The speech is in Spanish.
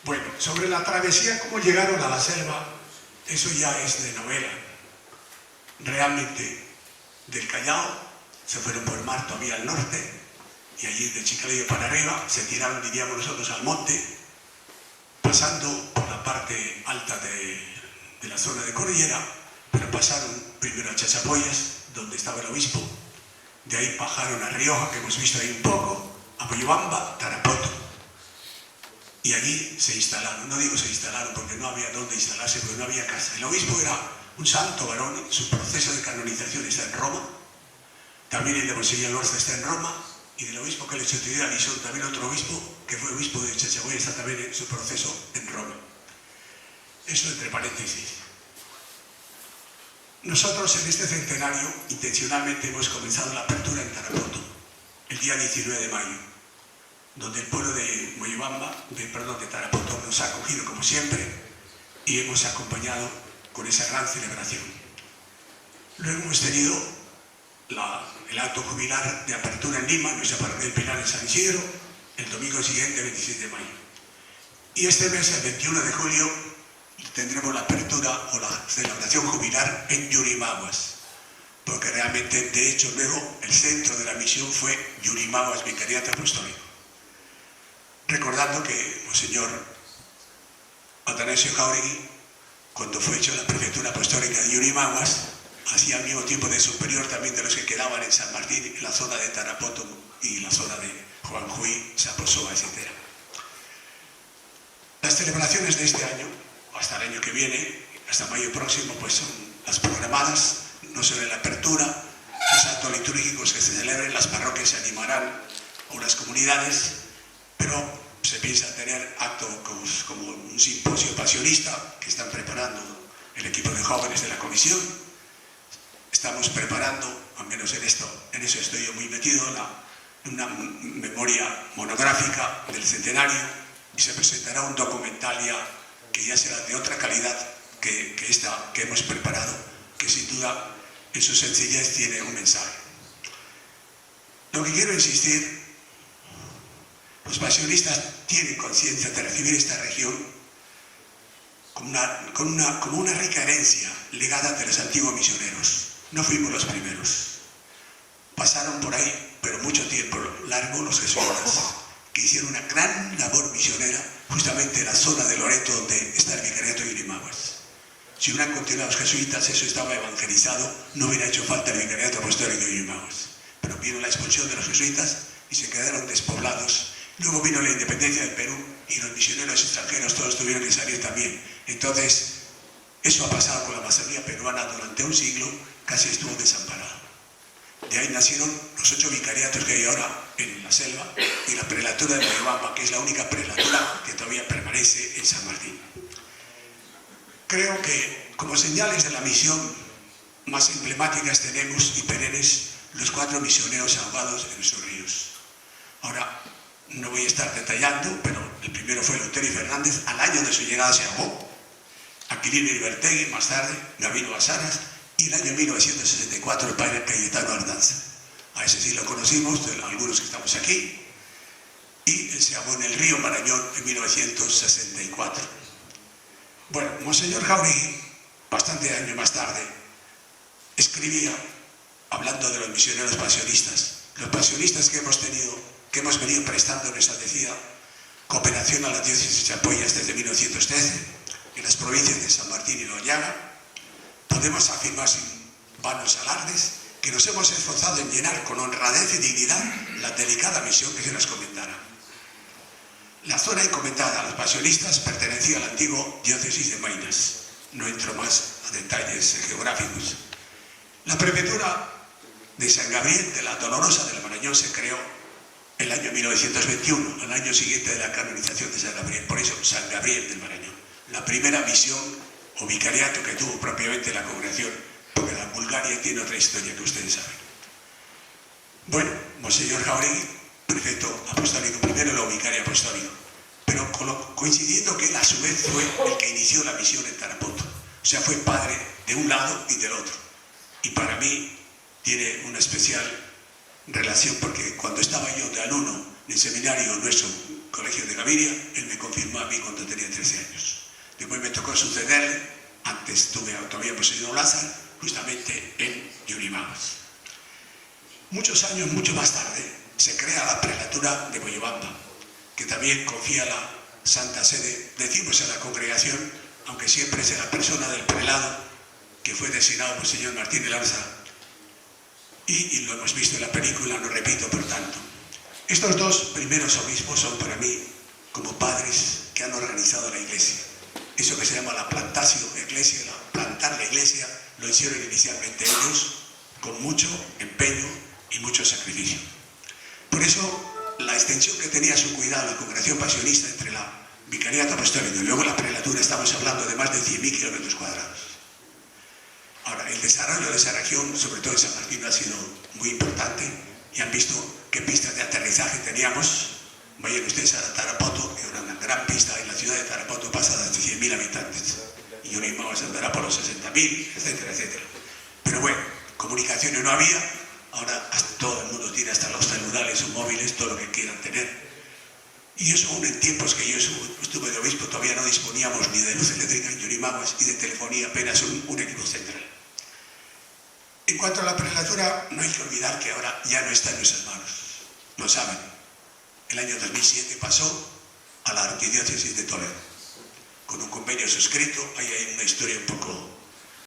Bueno, sobre la travesía, cómo llegaron a la selva, eso ya es de novela. Realmente, del Callao, se fueron por el mar todavía al norte, y allí de Chiclayo para arriba, se tiraron, diríamos nosotros, al monte, pasando por la parte alta de la zona de cordillera, pero pasaron primero a Chachapoyas, donde estaba el obispo, de ahí bajaron a Rioja, que hemos visto ahí un poco, a Moyobamba, Tarapoto, y allí se instalaron. No digo se instalaron porque no había dónde instalarse, porque no había casa. El obispo era un santo varón, su proceso de canonización está en Roma, también el de Monseñor Lorza está en Roma, y del obispo que le sucedió a Lisón, también otro obispo, que fue obispo de Chachapoyas, está también en su proceso en Roma. Eso entre paréntesis. Nosotros en este centenario intencionalmente hemos comenzado la apertura en Tarapoto, el día 19 de mayo, donde el pueblo de Moyobamba, de Tarapoto, nos ha acogido como siempre y hemos acompañado con esa gran celebración. Luego hemos tenido el acto jubilar de apertura en Lima, nuestra parroquia del Pilar en San Isidro, el domingo siguiente, 26 de mayo. Y este mes, el 21 de julio, tendremos la apertura o la celebración jubilar en Yurimaguas, porque realmente, de hecho, luego el centro de la misión fue Yurimaguas, Vicariato Apostólico. Recordando que Monseñor Atanasio Jáuregui, cuando fue hecho la prefectura apostólica de Yurimaguas, hacía al mismo tiempo de superior también de los que quedaban en San Martín, en la zona de Tarapoto y la zona de Juanjuy, Saposoa, etc. Las celebraciones de este año, hasta el año que viene, hasta mayo próximo, pues son las programadas, no solo en la apertura, los actos litúrgicos que se celebren, las parroquias se animarán, o las comunidades, pero se piensa tener actos como un simposio pasionista que están preparando el equipo de jóvenes de la comisión. Estamos preparando, al menos en eso estoy yo muy metido, una memoria monográfica del centenario, y se presentará un documental que ya será de otra calidad que esta que hemos preparado, que sin duda en su sencillez tiene un mensaje. Lo que quiero insistir, los pasionistas tienen conciencia de recibir esta región como una rica herencia legada de los antiguos misioneros. No fuimos los primeros. Pasaron por ahí, pero mucho tiempo largo, los jesuitas, que hicieron una gran labor misionera justamente en la zona de Loreto, donde está el vicariato de Yurimaguas. Si hubieran continuado los jesuitas, eso estaba evangelizado, no hubiera hecho falta el vicariato apostólico de Yurimaguas. Pero vino la expulsión de los jesuitas y se quedaron despoblados. Luego vino la independencia del Perú y los misioneros extranjeros todos tuvieron que salir también. Entonces, eso ha pasado con la Amazonía peruana durante un siglo, casi estuvo desamparado. De ahí nacieron los 8 vicariatos que hay ahora en la selva y la prelatura de Moyobamba, que es la única prelatura que todavía permanece en San Martín. Creo que como señales de la misión más emblemáticas tenemos y perennes los 4 misioneros ahogados en nuestros ríos. Ahora, no voy a estar detallando, pero el primero fue Eleuterio Fernández, al año de su llegada se ahogó. Aquilino Ibertegui, más tarde, Gabino Basaras, y el año 1964 el padre Cayetano Ardanza. A ese sí lo conocimos, algunos que estamos aquí, y él se ahogó en el río Marañón en 1964. Bueno, Monseñor Jáuregui, bastante años más tarde, escribía, hablando de los misioneros pasionistas, los pasionistas que hemos tenido, que hemos venido prestando nuestra decida cooperación a la diócesis de Chapoyas desde 1913, en las provincias de San Martín y Loyaga, podemos afirmar sin vanos alardes que nos hemos esforzado en llenar con honradez y dignidad la delicada misión que se nos comentara. La zona encomendada a los pasionistas pertenecía a la antigua diócesis de Maynas. No entro más a detalles geográficos. La prefectura de San Gabriel de la Dolorosa del Marañón se creó el año 1921, al año siguiente de la canonización de San Gabriel. Por eso, San Gabriel del Marañón. La primera misión o vicariato que tuvo propiamente la congregación, porque la Bulgaria tiene otra historia que ustedes saben. Bueno, Monseñor Jáuregui, prefecto apostólico, primero lo vicario apostólico, pero coincidiendo que él a su vez fue el que inició la misión en Tarapoto. O sea, fue padre de un lado y del otro. Y para mí tiene una especial relación, porque cuando estaba yo de alumno en el seminario nuestro colegio de Gaviria, él me confirmó a mí cuando tenía 13 años. Después me tocó sucederle, antes todavía Poseidón Lázaro, justamente en Yurimaguas. Muchos años, mucho más tarde, se crea la prelatura de Moyobamba, que también confía la Santa Sede, decimos en la congregación, aunque siempre es la persona del prelado, que fue designado por el señor Martín Lanza, y lo hemos visto en la película, no repito por tanto. Estos dos primeros obispos son para mí como padres que han organizado la iglesia. Eso que se llama la plantatio iglesia, plantar la iglesia, lo hicieron inicialmente ellos con mucho empeño y mucho sacrificio. Por eso, la extensión que tenía a su cuidado la congregación pasionista entre la vicariato apostólico y luego la prelatura, estamos hablando de más de 100.000 kilómetros cuadrados. Ahora, el desarrollo de esa región, sobre todo en San Martín, ha sido muy importante y han visto qué pistas de aterrizaje teníamos. Vayan ustedes a Tarapoto, que era una gran pista, en la ciudad de Tarapoto pasa de 100.000 habitantes. Y Yurimaguas andará por los 60.000, etcétera, etcétera. Pero bueno, comunicaciones no había, ahora todo el mundo tiene hasta los celulares o móviles, todo lo que quieran tener. Y eso aún en tiempos que yo estuve de obispo todavía no disponíamos ni de luz eléctrica en Yurimaguas y de telefonía, apenas un equipo central. En cuanto a la prelatura, no hay que olvidar que ahora ya no está en nuestras manos, lo saben. El año 2007 pasó a la arquidiócesis de Toledo, con un convenio suscrito. Ahí hay una historia un poco